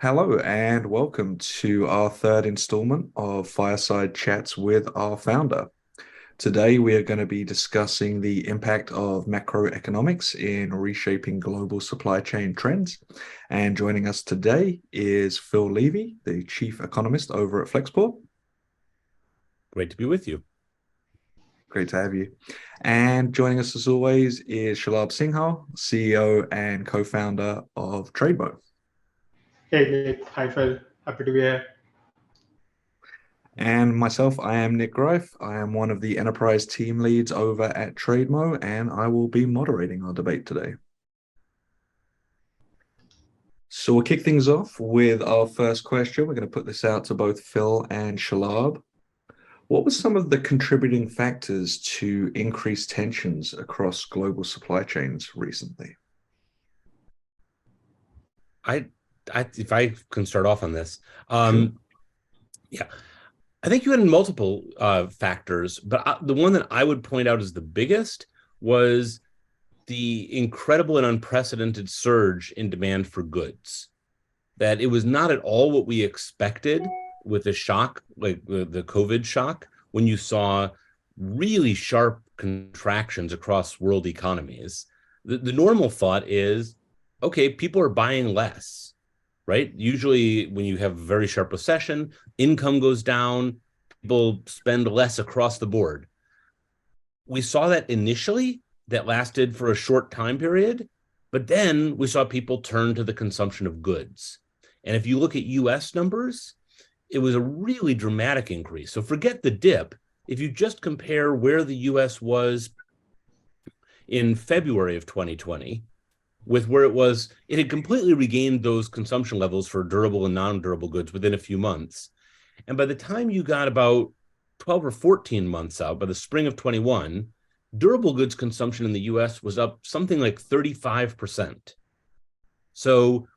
Hello and welcome to our third installment of Fireside Chats with our founder. Today, we are going to be discussing the impact of macroeconomics in reshaping global supply chain trends. And joining us today is Phil Levy, the chief economist over at Flexport. Great to be with you. Great to have you. And joining us as always is Shalabh Singhal, CEO and co-founder of Trademo. Hey Nick, hi Phil, happy to be here. And myself, I am Nick Greiff. I am one of the enterprise team leads over at Trademo, and I will be moderating our debate today. So we'll kick things off with our first question. We're going to put this out to both Phil and Shalabh. What were some of the contributing factors to increased tensions across global supply chains recently? If I can start off on this, Sure. yeah, I think you had multiple factors, but the one that I would point out as the biggest was the incredible and unprecedented surge in demand for goods. That it was not at all what we expected with the shock, like the COVID shock, when you saw really sharp contractions across world economies. The normal thought is, okay, people are buying less, right? Usually when you have a very sharp recession, income goes down, people spend less across the board. We saw that initially, that lasted for a short time period, but then we saw people turn to the consumption of goods. And if you look at US numbers, it was a really dramatic increase. So forget the dip. If you just compare where the US was in February of 2020 with where it was, it had completely regained those consumption levels for durable and non-durable goods within a few months. And by the time you got about 12 or 14 months out, by the spring of 21, durable goods consumption in the US was up something like 35%. So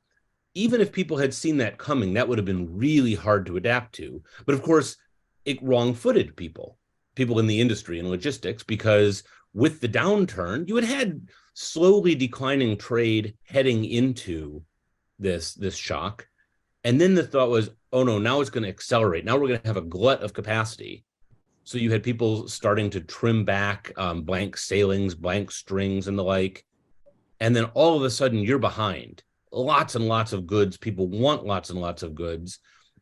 even if people had seen that coming, that would have been really hard to adapt to. But of course, it wrong-footed people in the industry and logistics, because with the downturn, you had slowly declining trade heading into this shock. And then the thought was, oh no, now it's going to accelerate. Now we're going to have a glut of capacity. So you had people starting to trim back blank sailings, blank strings and the like. And then all of a sudden you're behind. Lots and lots of goods. People want lots and lots of goods.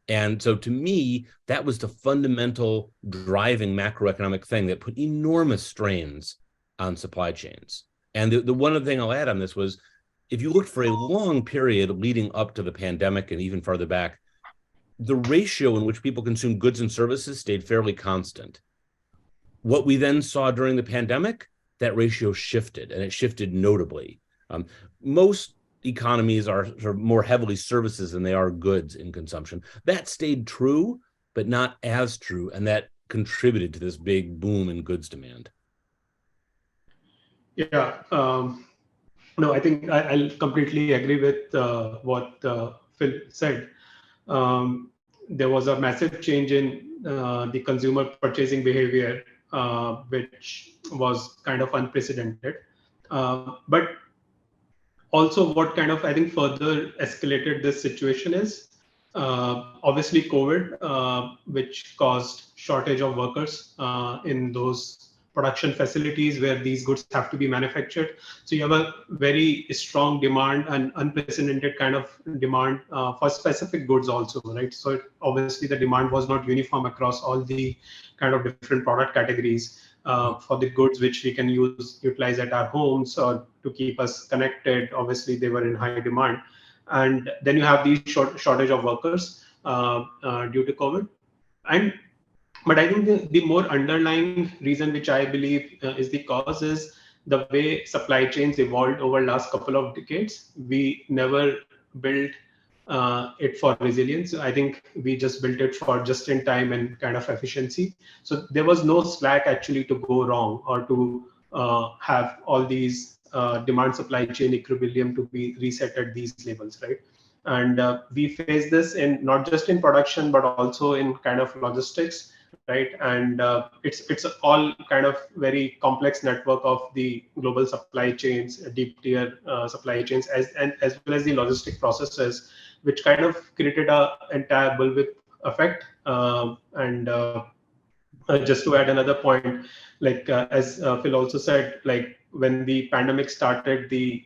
And so to me, that was the fundamental driving macroeconomic thing that put enormous strains on supply chains. And the one other thing I'll add on this was, if you looked for a long period leading up to the pandemic and even farther back, the ratio in which people consume goods and services stayed fairly constant. What we then saw during the pandemic, that ratio shifted, and it shifted notably. Most economies are sort of more heavily services than they are goods in consumption. That stayed true, but not as true, and that contributed to this big boom in goods demand. Yeah, no, I think I'll completely agree with what Phil said. There was a massive change in the consumer purchasing behavior, which was kind of unprecedented. But also what kind of, I think, further escalated this situation is obviously COVID, which caused shortage of workers in those production facilities where these goods have to be manufactured. So you have a very strong demand and unprecedented kind of demand for specific goods also, right? So obviously the demand was not uniform across all the kind of different product categories. For the goods which we can utilize at our homes or to keep us connected, obviously they were in high demand. And then you have these shortage of workers due to COVID. But I think the more underlying reason, which I believe is the cause, is the way supply chains evolved over last couple of decades. We never built it for resilience. I think we just built it for just in time and kind of efficiency. So there was no slack actually to go wrong or to have all these demand supply chain equilibrium to be reset at these levels, right? And we face this in not just in production, but also in kind of logistics, right? And it's all kind of very complex network of the global supply chains, deep tier supply chains, as well as the logistic processes which kind of created a entire bullwhip effect. Just to add another point, like as Phil also said, like when the pandemic started, the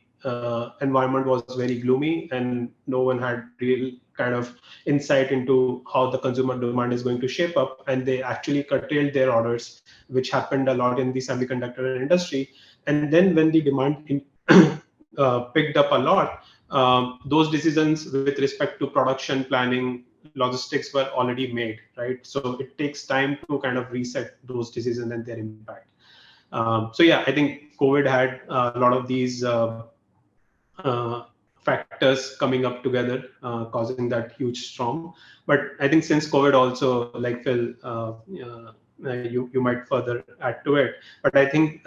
environment was very gloomy and no one had real kind of insight into how the consumer demand is going to shape up, and they actually curtailed their orders, which happened a lot in the semiconductor industry. And then when the demand picked up a lot, those decisions with respect to production planning, logistics were already made, right? So it takes time to kind of reset those decisions and their impact. So yeah, I think COVID had a lot of these factors coming up together, causing that huge storm. But I think since COVID also, like Phil, you might further add to it. But I think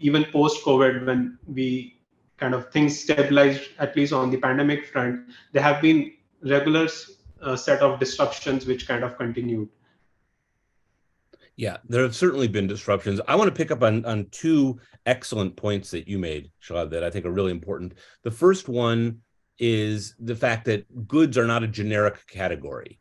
even post COVID, when we kind of things stabilized, at least on the pandemic front, there have been regular set of disruptions which kind of continued. Yeah, there have certainly been disruptions. I want to pick up on two excellent points that you made, Shalabh, that I think are really important. The first one is the fact that goods are not a generic category.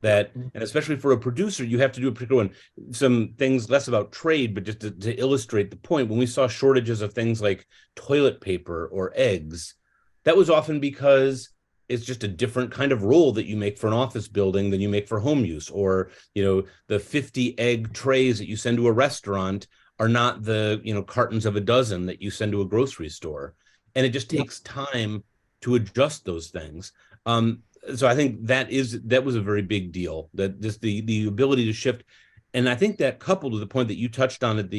That, and especially for a producer, you have to do a particular one. Some things less about trade, but just to illustrate the point, when we saw shortages of things like toilet paper or eggs, that was often because it's just a different kind of roll that you make for an office building than you make for home use. Or, the 50 egg trays that you send to a restaurant are not the, cartons of a dozen that you send to a grocery store. And it just takes time to adjust those things. So I think that was a very big deal, that just the ability to shift. And I think that coupled with the point that you touched on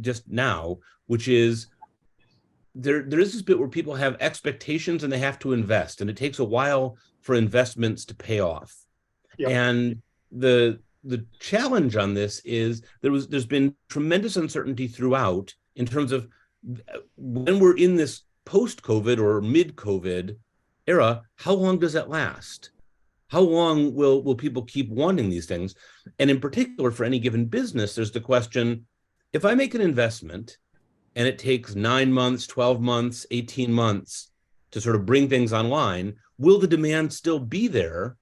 just now, which is there is this bit where people have expectations and they have to invest, and it takes a while for investments to pay off. Yep. And the challenge on this is there's been tremendous uncertainty throughout in terms of when we're in this post-COVID or mid-COVID era, how long does that last? How long will people keep wanting these things? And in particular, for any given business, there's the question, if I make an investment and it takes 9 months, 12 months, 18 months to sort of bring things online, will the demand still be there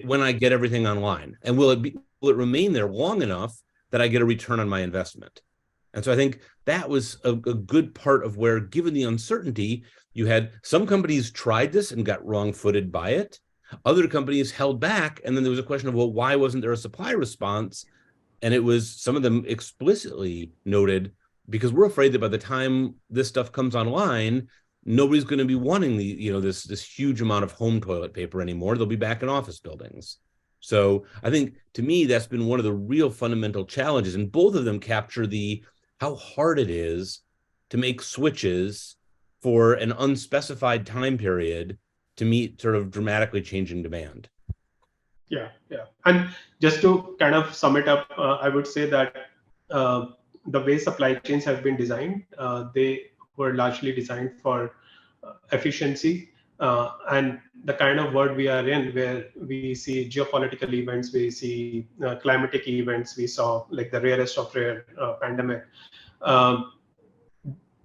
when I get everything online? And will it remain there long enough that I get a return on my investment? And so I think that was a good part of where, given the uncertainty, you had some companies tried this and got wrong-footed by it. Other companies held back, and then there was a question of, well, why wasn't there a supply response? And it was, some of them explicitly noted, because we're afraid that by the time this stuff comes online, nobody's going to be wanting this huge amount of home toilet paper anymore. They'll be back in office buildings. So I think, to me, that's been one of the real fundamental challenges, and both of them capture how hard it is to make switches for an unspecified time period to meet sort of dramatically changing demand. Yeah. And just to kind of sum it up, I would say that the way supply chains have been designed, they were largely designed for efficiency. And the kind of world we are in, where we see geopolitical events, we see climatic events, we saw like the rarest of rare pandemic.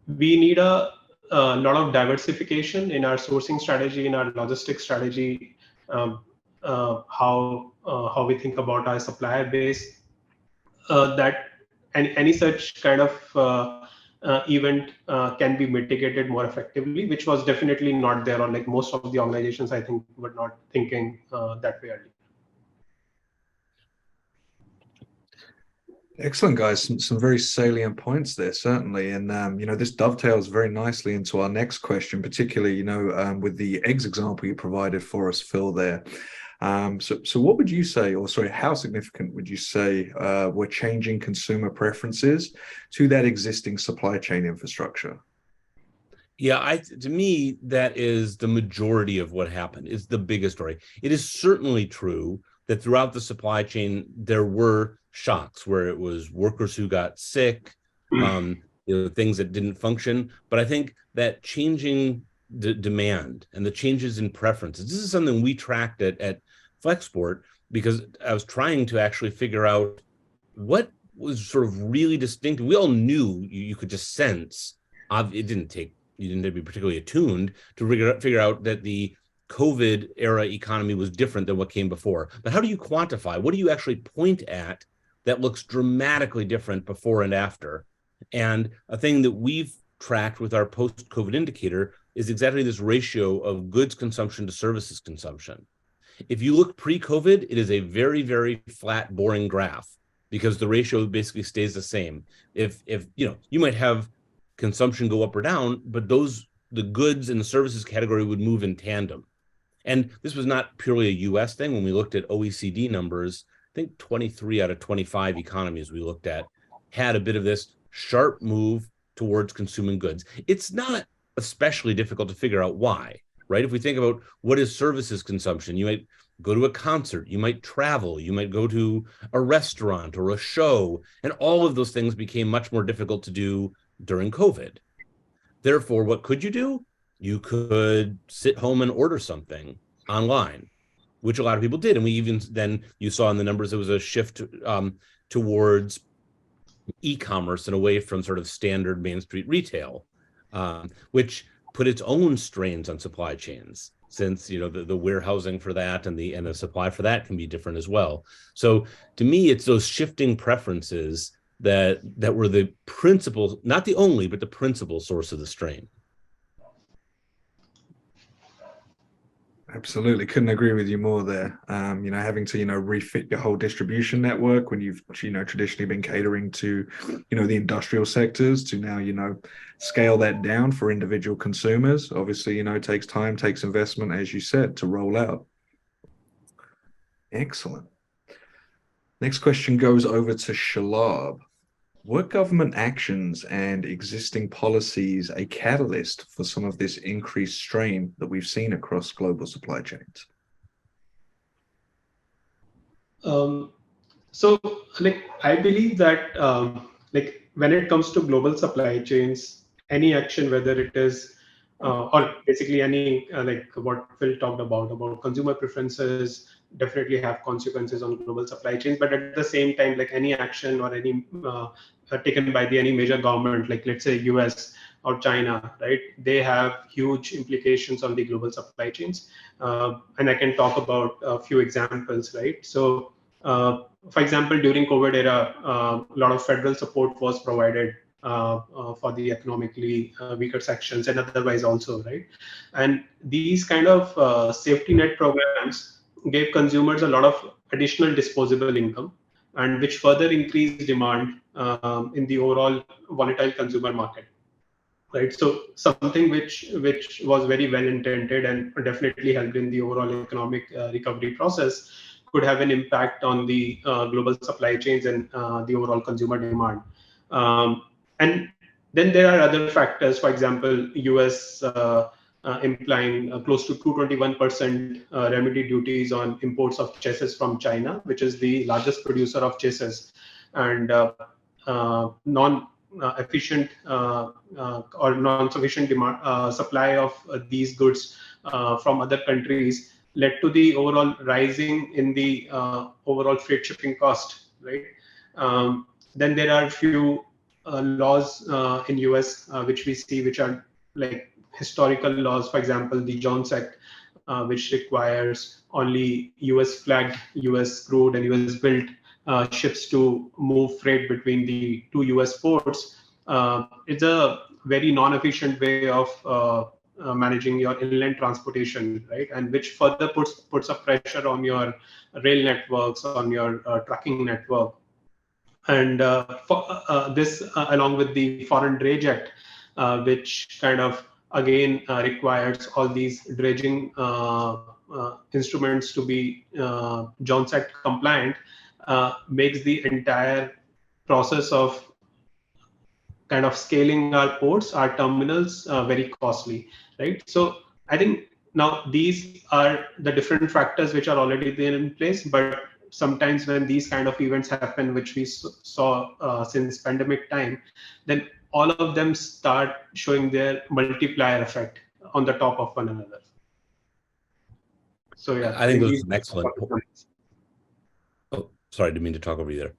We need a lot of diversification in our sourcing strategy, in our logistics strategy, how we think about our supplier base. That any such kind of event can be mitigated more effectively, which was definitely not there, or like most of the organizations, I think, were not thinking that way earlier. Excellent, guys. Some very salient points there, certainly. And, this dovetails very nicely into our next question, particularly, with the eggs example you provided for us, Phil, there. So what would you say, or sorry, how significant would you say were changing consumer preferences to that existing supply chain infrastructure? Yeah, to me, that is the majority of what happened. It's the biggest story. It is certainly true that throughout the supply chain, there were shocks where it was workers who got sick, things that didn't function. But I think that changing the demand and the changes in preferences, this is something we tracked at Flexport, because I was trying to actually figure out what was sort of really distinct. We all knew you could just sense. You didn't have to be particularly attuned to figure out that the COVID era economy was different than what came before. But how do you quantify? What do you actually point at that looks dramatically different before and after? And a thing that we've tracked with our post-COVID indicator is exactly this ratio of goods consumption to services consumption. If you look pre-COVID, it is a very, very flat, boring graph because the ratio basically stays the same. If you might have consumption go up or down, but the goods and the services category would move in tandem. And this was not purely a US thing. When we looked at OECD numbers, I think 23 out of 25 economies we looked at had a bit of this sharp move towards consuming goods. It's not especially difficult to figure out why, right? If we think about what is services consumption, you might go to a concert, you might travel, you might go to a restaurant or a show, and all of those things became much more difficult to do during COVID. Therefore, what could you do? You could sit home and order something online, which a lot of people did. And we even then, you saw in the numbers, there was a shift towards e-commerce and away from sort of standard Main Street retail, which put its own strains on supply chains, since the warehousing for that and the supply for that can be different as well. So to me, it's those shifting preferences that were the principal, not the only, but the principal source of the strain. Absolutely. Couldn't agree with you more there. Having to, refit your whole distribution network when you've, traditionally been catering to, the industrial sectors to now, scale that down for individual consumers. Obviously, takes time, takes investment, as you said, to roll out. Excellent. Next question goes over to Shalabh. Were government actions and existing policies a catalyst for some of this increased strain that we've seen across global supply chains? I believe that when it comes to global supply chains, any action, whether it is or basically any what Phil talked about consumer preferences, definitely have consequences on global supply chains. But at the same time, like any action or any taken by any major government, like let's say US or China, right? They have huge implications on the global supply chains. And I can talk about a few examples, right? So, for example, during COVID era, a lot of federal support was provided for the economically weaker sections and otherwise also, right? And these kind of safety net programs gave consumers a lot of additional disposable income, and which further increased demand in the overall volatile consumer market, right? So something which was very well intended and definitely helped in the overall economic recovery process could have an impact on the global supply chains and the overall consumer demand. And then there are other factors, for example, US implying close to 221% remedy duties on imports of chassis from China, which is the largest producer of chassis, and non-efficient or non-sufficient demand, supply of these goods from other countries led to the overall rising in the overall freight shipping cost, right? Then there are few laws in US which we see, which are like historical laws. For example, the Jones Act, which requires only US flagged, US crewed and US built ships to move freight between the two US ports. It's a very non-efficient way of managing your inland transportation, right? And which further puts a pressure on your rail networks, on your trucking network. And this, along with the Foreign Dredge Act, which kind of again requires all these dredging instruments to be Jones Act compliant, makes the entire process of kind of scaling our ports, our terminals, very costly, right? So I think now these are the different factors which are already there in place, but sometimes when these kind of events happen, which we saw since pandemic time, then all of them start showing their multiplier effect on the top of one another. So yeah, I think those are some excellent points. Oh, sorry, I didn't mean to talk over you there.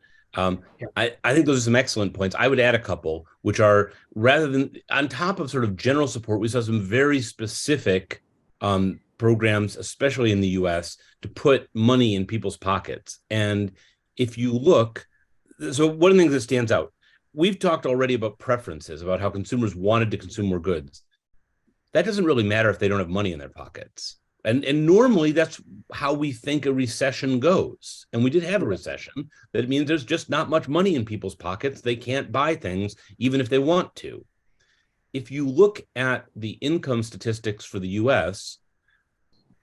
I think those are some excellent points. I would add a couple, which are, rather than on top of sort of general support, we saw some very specific programs, especially in the US, to put money in people's pockets. And if you look, so one of the things that stands out, we've talked already about preferences, about how consumers wanted to consume more goods. That doesn't really matter if they don't have money in their pockets. And normally that's how we think a recession goes. And we did have a recession. That means there's just not much money in people's pockets. They can't buy things, even if they want to. If you look at the income statistics for the US,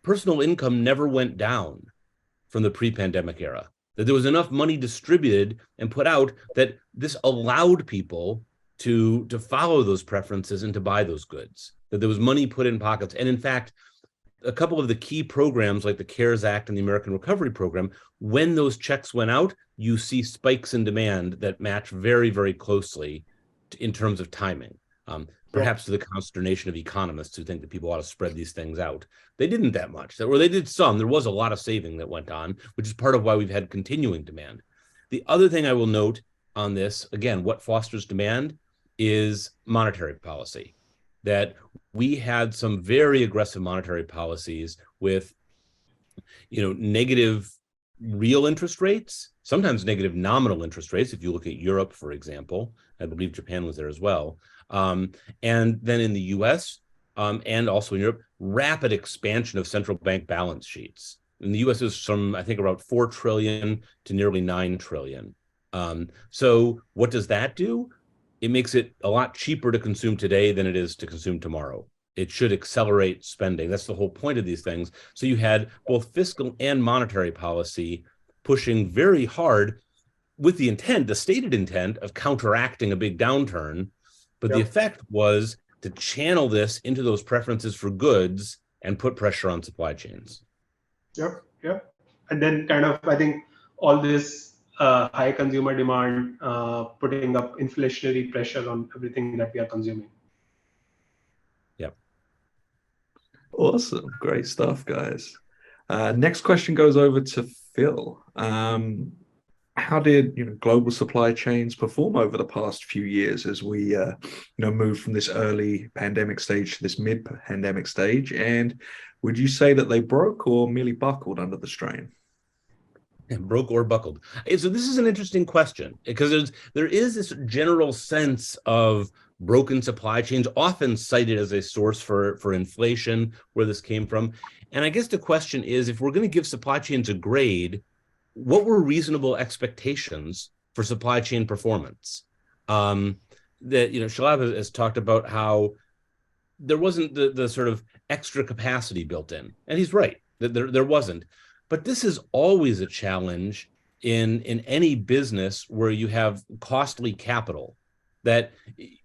personal income never went down from the pre-pandemic era. That there was enough money distributed and put out that this allowed people to follow those preferences and to buy those goods. That there was money put in pockets. And in fact, a couple of the key programs like the CARES Act and the American Recovery Program, when those checks went out, you see spikes in demand that match very, very closely in terms of timing. Perhaps to the consternation of economists who think that people ought to spread these things out. They didn't that much, or they did some. There was a lot of saving that went on, which is part of why we've had continuing demand. The other thing I will note on this, again, what fosters demand is monetary policy. That we had some very aggressive monetary policies with, negative real interest rates, sometimes negative nominal interest rates. If you look at Europe, for example, I believe Japan was there as well. And then in the US and also in Europe, rapid expansion of central bank balance sheets. In the US is from, I think, about 4 trillion to nearly 9 trillion. So what does that do? It makes it a lot cheaper to consume today than it is to consume tomorrow. It should accelerate spending. That's the whole point of these things. So you had both fiscal and monetary policy pushing very hard with the intent, the stated intent of counteracting a big downturn. But the effect was to channel this into those preferences for goods and put pressure on supply chains. Yep. And then kind of, I think all this high consumer demand putting up inflationary pressure on everything that we are consuming. Yep. Awesome. Great stuff, guys. Next question goes over to Phil. How did global supply chains perform over the past few years as we moved from this early pandemic stage to this mid-pandemic stage? And would you say that they broke or merely buckled under the strain? Broke or buckled. So this is an interesting question because there is this general sense of broken supply chains, often cited as a source for inflation, where this came from. And I guess the question is, if we're going to give supply chains a grade, what were reasonable expectations for supply chain performance? That Shalabh has talked about how there wasn't the sort of extra capacity built in, and he's right that there wasn't. But this is always a challenge in any business where you have costly capital. That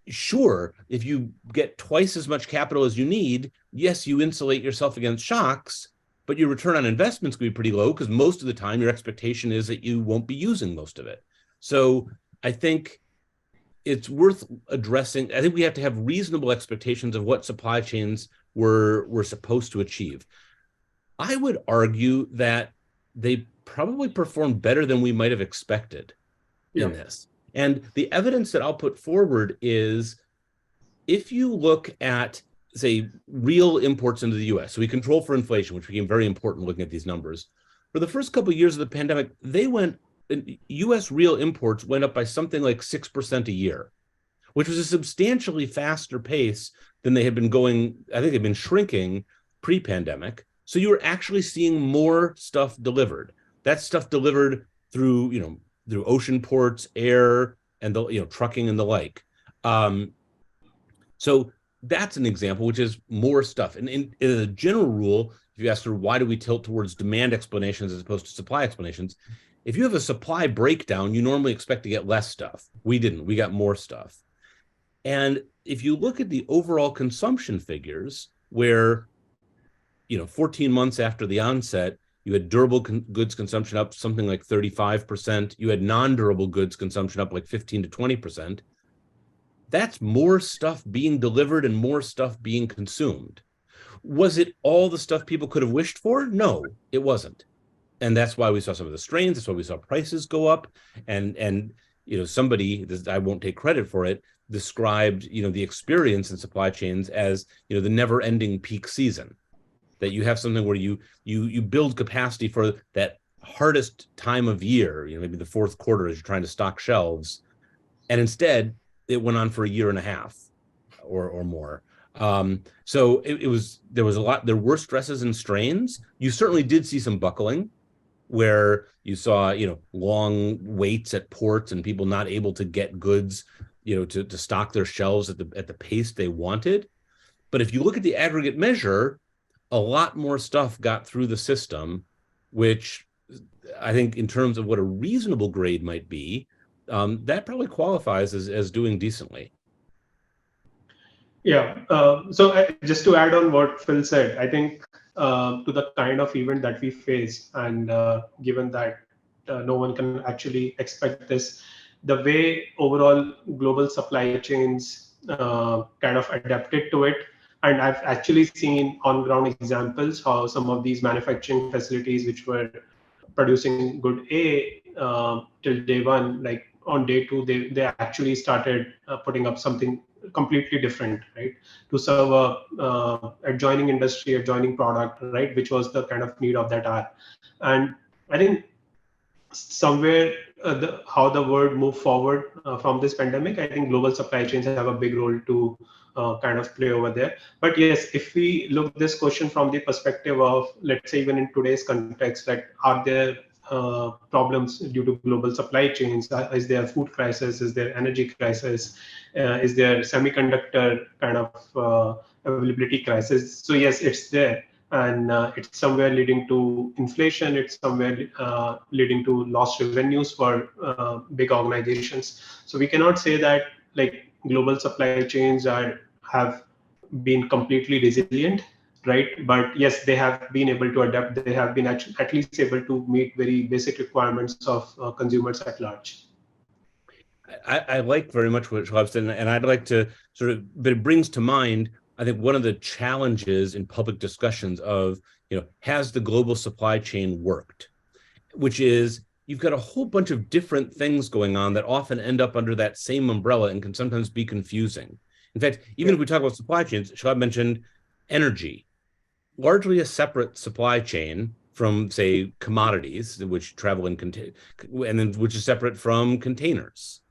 sure, if you get twice as much capital as you need, yes, you insulate yourself against shocks, but your return on investment is going to be pretty low because most of the time your expectation is that you won't be using most of it. So I think it's worth addressing. I think we have to have reasonable expectations of what supply chains were supposed to achieve. I would argue that they probably performed better than we might have expected in this. And the evidence that I'll put forward is if you look at, say, real imports into the US, so we control for inflation, which became very important looking at these numbers. For the first couple of years of the pandemic, US real imports went up by something like 6% a year, which was a substantially faster pace than they had been going. I think they've been shrinking pre-pandemic. So you were actually seeing more stuff delivered. That stuff delivered through ocean ports, air, and trucking and the like. So that's an example, which is more stuff. And in a general rule, if you ask her why do we tilt towards demand explanations as opposed to supply explanations, if you have a supply breakdown, you normally expect to get less stuff. We didn't. We got more stuff. And if you look at the overall consumption figures, where 14 months after the onset, you had durable goods consumption up something like 35%. You had non-durable goods consumption up like 15 to 20%. That's more stuff being delivered and more stuff being consumed. Was it all the stuff people could have wished for? No, it wasn't. And that's why we saw some of the strains. That's why we saw prices go up. And somebody, I won't take credit for it, described the experience in supply chains as the never-ending peak season. that you have something where you build capacity for that hardest time of year, maybe the fourth quarter as you're trying to stock shelves, and instead it went on for a year and a half or more. So there were stresses and strains. You certainly did see some buckling where you saw, long waits at ports and people not able to get goods, to stock their shelves at the pace they wanted. But if you look at the aggregate measure, a lot more stuff got through the system, which I think in terms of what a reasonable grade might be, that probably qualifies as doing decently. Yeah. So just to add on what Phil said, I think to the kind of event that we face, and given that no one can actually expect this, the way overall global supply chains kind of adapted to it. And I've actually seen on-ground examples how some of these manufacturing facilities, which were producing good A till day one, like on day two, they actually started putting up something completely different, right? To serve a adjoining industry, adjoining product, right? Which was the kind of need of that hour. And I think somewhere how the world moved forward from this pandemic, I think global supply chains have a big role to kind of play over there. But yes, if we look this question from the perspective of, let's say, even in today's context, like, are there problems due to global supply chains? Is there a food crisis? Is there energy crisis? Is there semiconductor kind of availability crisis? So yes, it's there. And it's somewhere leading to inflation. It's somewhere leading to lost revenues for big organizations. So we cannot say that like global supply chains have been completely resilient, right? But yes, they have been able to adapt. They have been at least able to meet very basic requirements of consumers at large. I like very much what Shalabh said, and I'd like to but it brings to mind, I think, one of the challenges in public discussions of, has the global supply chain worked? Which is, you've got a whole bunch of different things going on that often end up under that same umbrella and can sometimes be confusing. In fact, even if we talk about supply chains, Shalabh mentioned energy, largely a separate supply chain from, say, commodities, which travel in and then which is separate from containers.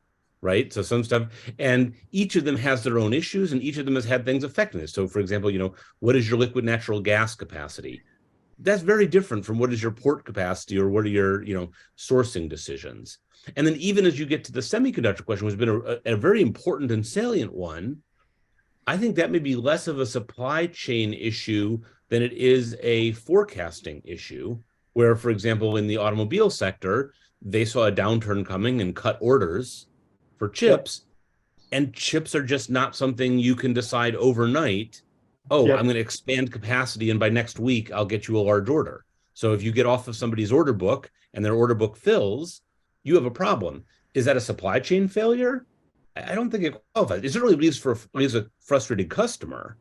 Right. So some stuff, and each of them has their own issues, and each of them has had things affecting this. So, for example, what is your liquid natural gas capacity? That's very different from what is your port capacity or what are your, sourcing decisions. And then even as you get to the semiconductor question, which has been a very important and salient one, I think that may be less of a supply chain issue than it is a forecasting issue, where, for example, in the automobile sector, they saw a downturn coming and cut orders for chips, and chips are just not something you can decide overnight. I'm going to expand capacity, and by next week I'll get you a large order. So if you get off of somebody's order book and their order book fills, you have a problem. Is that a supply chain failure? I don't think it qualifies. It certainly leaves a frustrated customer,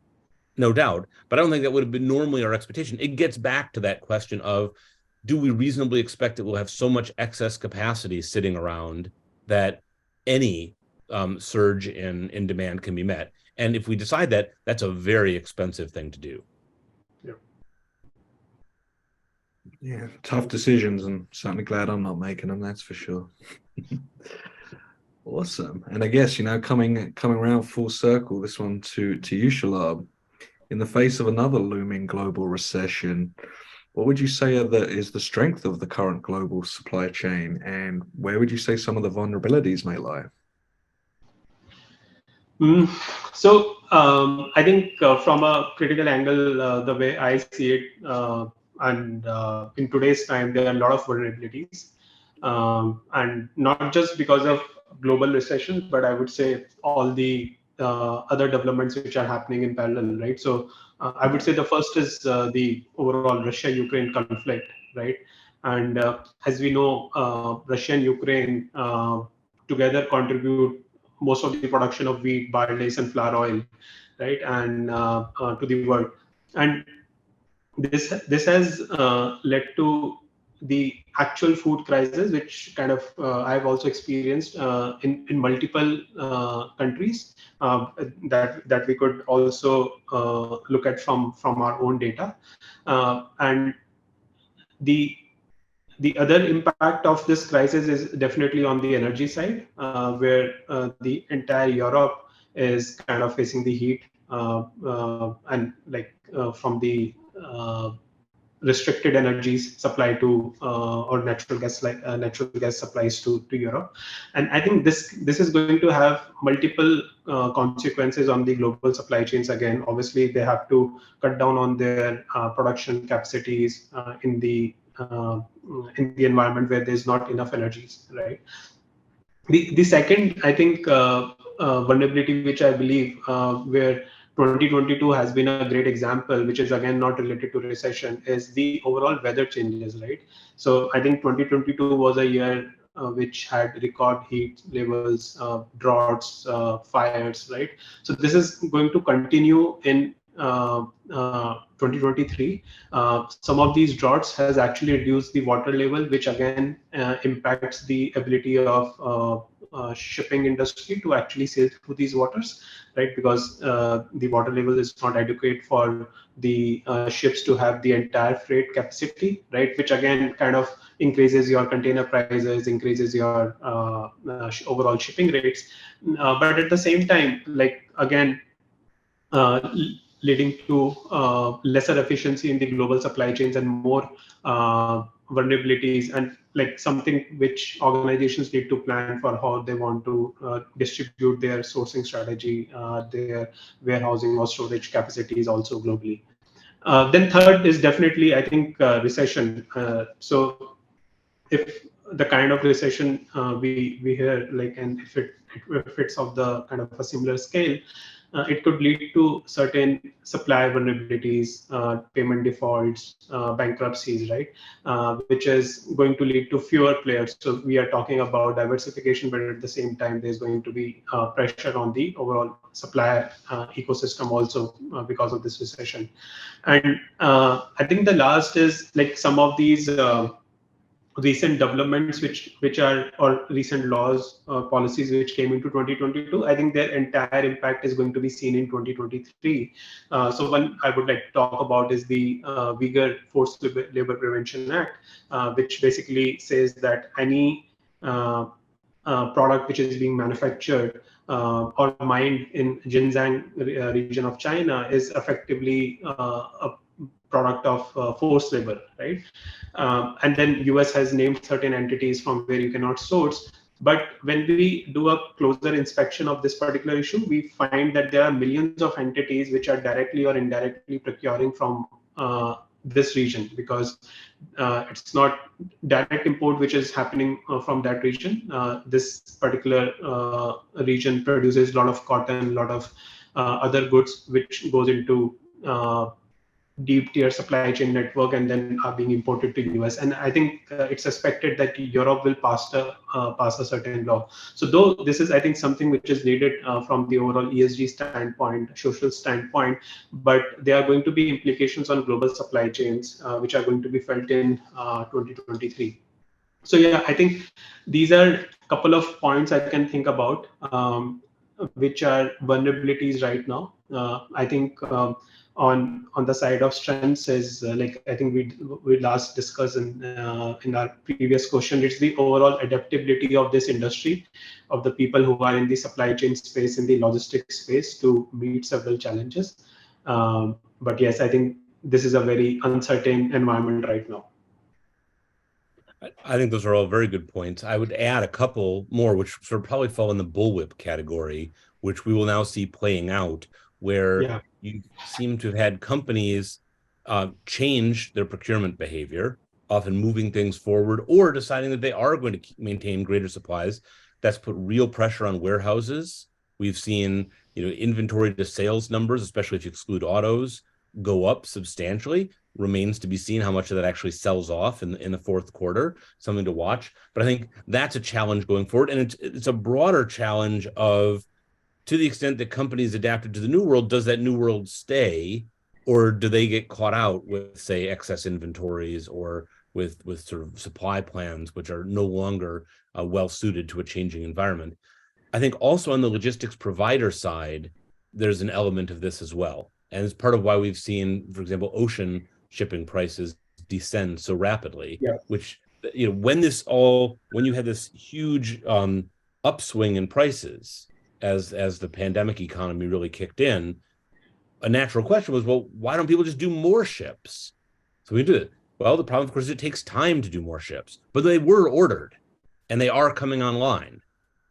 no doubt, but I don't think that would have been normally our expectation. It gets back to that question of, do we reasonably expect that we'll have so much excess capacity sitting around that any surge in demand can be met? And if we decide that, that's a very expensive thing to do. Yeah, tough decisions, and certainly glad I'm not making them, that's for sure. Awesome. And I guess, coming around full circle, this one to you, Shalabh. In the face of another looming global recession, what would you say is the strength of the current global supply chain, and where would you say some of the vulnerabilities may lie? So I think from a critical angle, the way I see it, and in today's time, there are a lot of vulnerabilities, and not just because of global recession, but I would say all the other developments which are happening in parallel, right? So I would say the first is the overall Russia-Ukraine conflict, right? And as we know, Russia and Ukraine together contribute most of the production of wheat, barley, and flour oil, right, and to the world. And this has led to the actual food crisis, which kind of I've also experienced in multiple countries, that we could also look at from our own data, and the other impact of this crisis is definitely on the energy side, where the entire Europe is kind of facing the heat, and like from the restricted energies supply to or natural gas supplies to Europe. And I think this is going to have multiple consequences on the global supply chains. Again, obviously they have to cut down on their production capacities in the environment where there's not enough energies, right? The second, I think, vulnerability, which I believe, where 2022 has been a great example, which is again not related to recession, is the overall weather changes, right? So I think 2022 was a year which had record heat levels, droughts, fires, right? So this is going to continue in 2023. Some of these droughts has actually reduced the water level, which again impacts the ability of shipping industry to actually sail through these waters, right? Because the water level is not adequate for the ships to have the entire freight capacity, right? Which again kind of increases your container prices, increases your overall shipping rates. But at the same time, like again, leading to lesser efficiency in the global supply chains and more vulnerabilities, and like something which organizations need to plan for how they want to distribute their sourcing strategy, their warehousing or storage capacities also globally. Then third is definitely, I think, recession. So if the kind of recession we hear, like, and if it's of the kind of a similar scale, it could lead to certain supply vulnerabilities, payment defaults, bankruptcies, right? Which is going to lead to fewer players. So we are talking about diversification, but at the same time, there's going to be pressure on the overall supplier ecosystem also because of this recession. And I think the last is like some of these recent developments which are, or recent laws or policies which came into 2022. I think their entire impact is going to be seen in 2023. So one I would like to talk about is the Uyghur Forced Labor Prevention Act, which basically says that any product which is being manufactured or mined in Xinjiang region of China is effectively a product of forced labor, right? And then US has named certain entities from where you cannot source. But when we do a closer inspection of this particular issue, we find that there are millions of entities which are directly or indirectly procuring from this region, because it's not direct import which is happening from that region. This particular region produces a lot of cotton, a lot of other goods which goes into deep tier supply chain network and then are being imported to US. And I think it's suspected that Europe will pass a certain law. So though this is, I think, something which is needed from the overall ESG standpoint, social standpoint, but there are going to be implications on global supply chains, which are going to be felt in 2023. So yeah, I think these are a couple of points I can think about, which are vulnerabilities right now. I think on the side of strengths is like I think we last discussed in our previous question. It's the overall adaptability of this industry, of the people who are in the supply chain space, in the logistics space, to meet several challenges. But yes, I think this is a very uncertain environment right now. I think those are all very good points. I would add a couple more, which sort of probably fall in the bullwhip category, which we will now see playing out, where you seem to have had companies change their procurement behavior, often moving things forward or deciding that they are going to maintain greater supplies. That's put real pressure on warehouses. We've seen, inventory to sales numbers, especially if you exclude autos, go up substantially. Remains to be seen how much of that actually sells off in the fourth quarter. Something to watch. But I think that's a challenge going forward, and it's a broader challenge of, to the extent that companies adapted to the new world, does that new world stay, or do they get caught out with, say, excess inventories or with sort of supply plans which are no longer well suited to a changing environment. I think also on the logistics provider side, there's an element of this as well. And it's part of why we've seen, for example, ocean shipping prices descend so rapidly, which, when you had this huge upswing in prices as the pandemic economy really kicked in, a natural question was, well, why don't people just do more ships? So we did it. Well, the problem, of course, is it takes time to do more ships, but they were ordered and they are coming online.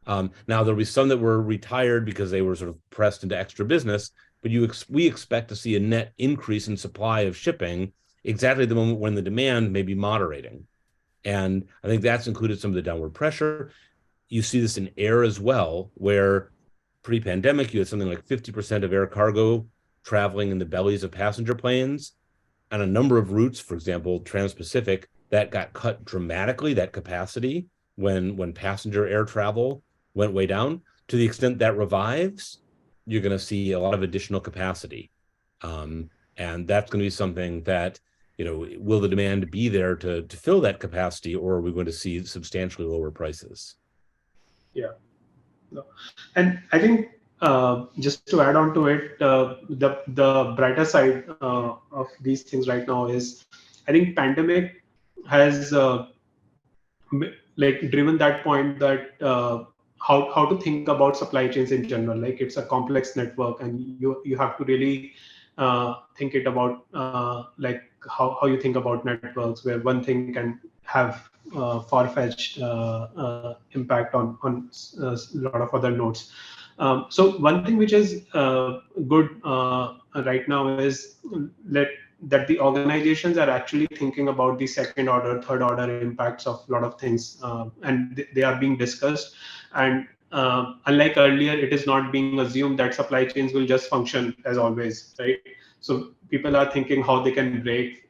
Now, there'll be some that were retired because they were sort of pressed into extra business, but we expect to see a net increase in supply of shipping exactly at the moment when the demand may be moderating. And I think that's included some of the downward pressure. You see this in air as well, where pre-pandemic, you had something like 50% of air cargo traveling in the bellies of passenger planes. On a number of routes, for example, Trans-Pacific, that got cut dramatically, that capacity, when passenger air travel went way down. To the extent that revives, you're going to see a lot of additional capacity. And that's going to be something that, will the demand be there to fill that capacity, or are we going to see substantially lower prices? Yeah. And I think just to add on to it, the brighter side of these things right now is, I think pandemic has driven that point that how to think about supply chains in general. Like, it's a complex network, and you have to really think it about like how you think about networks, where one thing can have far-fetched impact on a lot of other nodes. So one thing which is good right now is that the organizations are actually thinking about the second order, third order impacts of a lot of things, and they are being discussed. And unlike earlier, it is not being assumed that supply chains will just function as always, right? So people are thinking how they can break.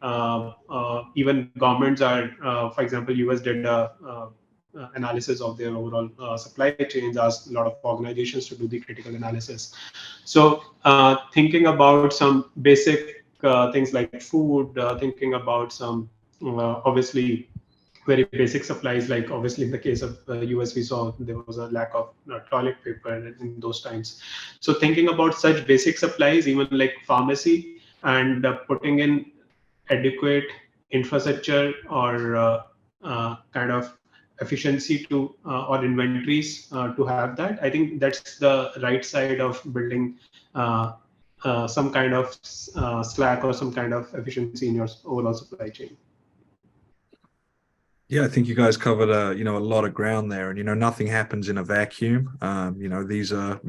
Even governments are, for example, US did a analysis of their overall supply chains, asked a lot of organizations to do the critical analysis. So thinking about some basic things like food, thinking about some obviously very basic supplies, like obviously in the case of US, we saw there was a lack of toilet paper in those times. So thinking about such basic supplies, even like pharmacy, and putting in adequate infrastructure or kind of efficiency to or inventories to have that. I think that's the right side of building some kind of slack or some kind of efficiency in your overall supply chain. Yeah, I think you guys covered a lot of ground there, and nothing happens in a vacuum. These are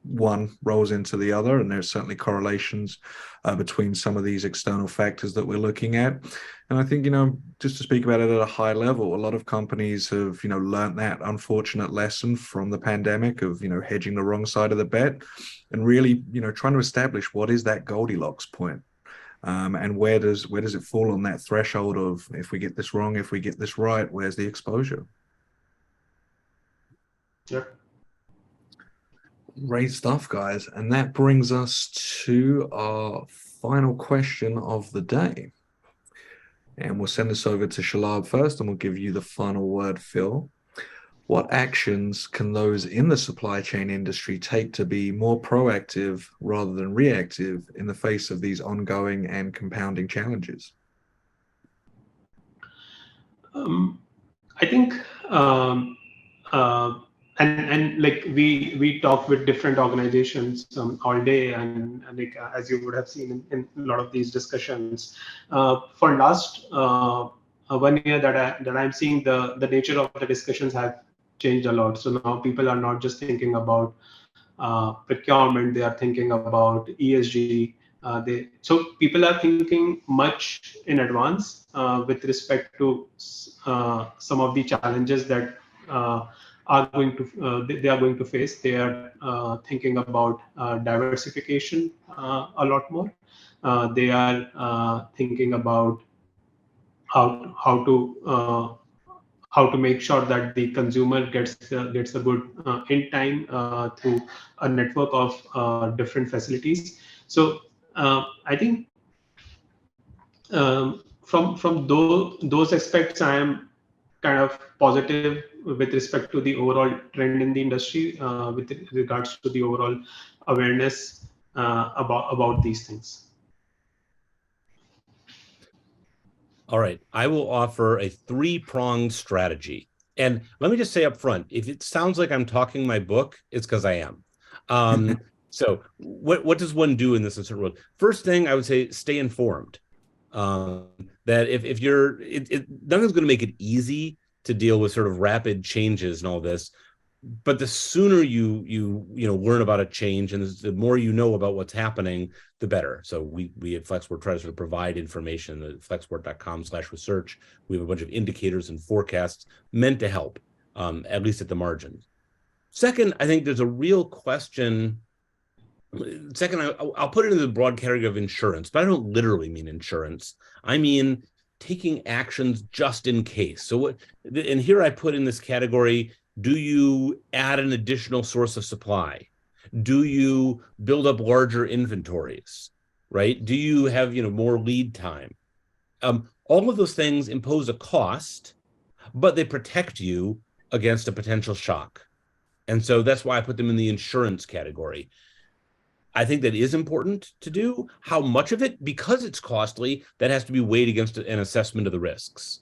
one rolls into the other, and there's certainly correlations between some of these external factors that we're looking at. And I think just to speak about it at a high level, a lot of companies have learned that unfortunate lesson from the pandemic of hedging the wrong side of the bet, and really trying to establish what is that Goldilocks point. And where does it fall on that threshold of, if we get this wrong, if we get this right, where's the exposure? Yep. Great stuff, guys. And that brings us to our final question of the day. And we'll send this over to Shalabh first, and we'll give you the final word, Phil. What actions can those in the supply chain industry take to be more proactive rather than reactive in the face of these ongoing and compounding challenges? I think, and like we talk with different organizations all day, and like as you would have seen in a lot of these discussions, for last 1 year that I'm seeing the nature of the discussions have changed a lot. So now people are not just thinking about procurement; they are thinking about ESG. So people are thinking much in advance with respect to some of the challenges that they are going to face. They are thinking about diversification a lot more. They are thinking about how to make sure that the consumer gets a good in time through a network of different facilities. So I think from those aspects, I am kind of positive with respect to the overall trend in the industry, with regards to the overall awareness about these things. All right, I will offer a three-pronged strategy. And let me just say up front, if it sounds like I'm talking my book, it's because I am. So what does one do in this uncertain world? First thing I would say, stay informed. That if you're, nothing's going to make it easy to deal with sort of rapid changes and all this, but the sooner you learn about a change and the more you know about what's happening, the better. So we at Flexport try to sort of provide information at flexport.com/research. We have a bunch of indicators and forecasts meant to help, at least at the margins. Second, I think there's a real question. Second, I'll put it in the broad category of insurance, but I don't literally mean insurance. I mean taking actions just in case. So what, and here I put in this category, do you add an additional source of supply? Do you build up larger inventories, right? Do you have, more lead time? All of those things impose a cost, but they protect you against a potential shock. And so that's why I put them in the insurance category. I think that is important to do. How much of it? Because it's costly, that has to be weighed against an assessment of the risks.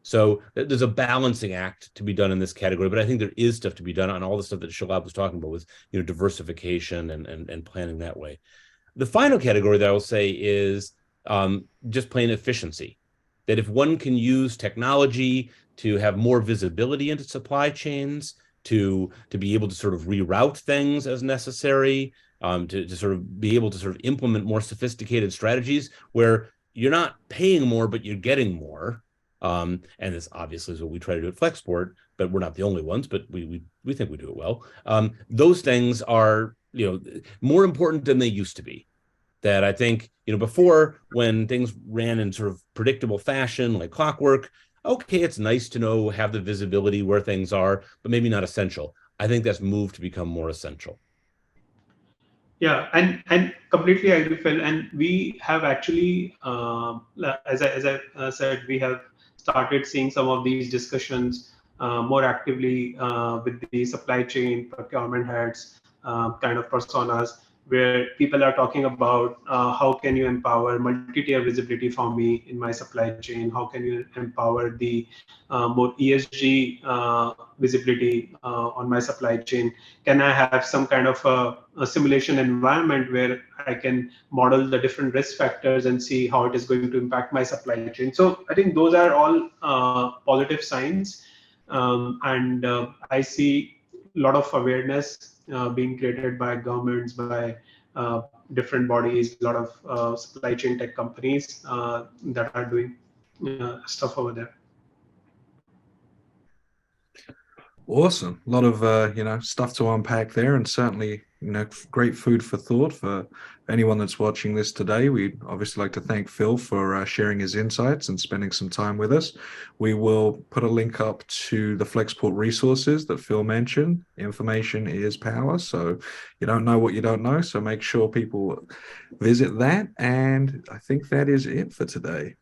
So there's a balancing act to be done in this category, but I think there is stuff to be done on all the stuff that Shalabh was talking about with, diversification and planning that way. The final category that I will say is just plain efficiency. That if one can use technology to have more visibility into supply chains, to be able to sort of reroute things as necessary, to sort of be able to sort of implement more sophisticated strategies where you're not paying more, but you're getting more. And this obviously is what we try to do at Flexport, but we're not the only ones, but we think we do it well. Those things are, more important than they used to be. That I think, before, when things ran in sort of predictable fashion, like clockwork, okay, it's nice to have the visibility where things are, but maybe not essential. I think that's moved to become more essential. Yeah, and completely agree, Phil. And we have actually, as I said, we have started seeing some of these discussions more actively with the supply chain procurement heads, kind of personas, where people are talking about how can you empower multi-tier visibility for me in my supply chain? How can you empower the more ESG visibility on my supply chain? Can I have some kind of a simulation environment where I can model the different risk factors and see how it is going to impact my supply chain? So I think those are all positive signs. And I see a lot of awareness being created by governments, by different bodies, a lot of supply chain tech companies that are doing stuff over there. Awesome. A lot of, stuff to unpack there, and certainly, great food for thought for anyone that's watching this today. We'd obviously like to thank Phil for sharing his insights and spending some time with us. We will put a link up to the Flexport resources that Phil mentioned. Information is power, so you don't know what you don't know. So make sure people visit that. And I think that is it for today.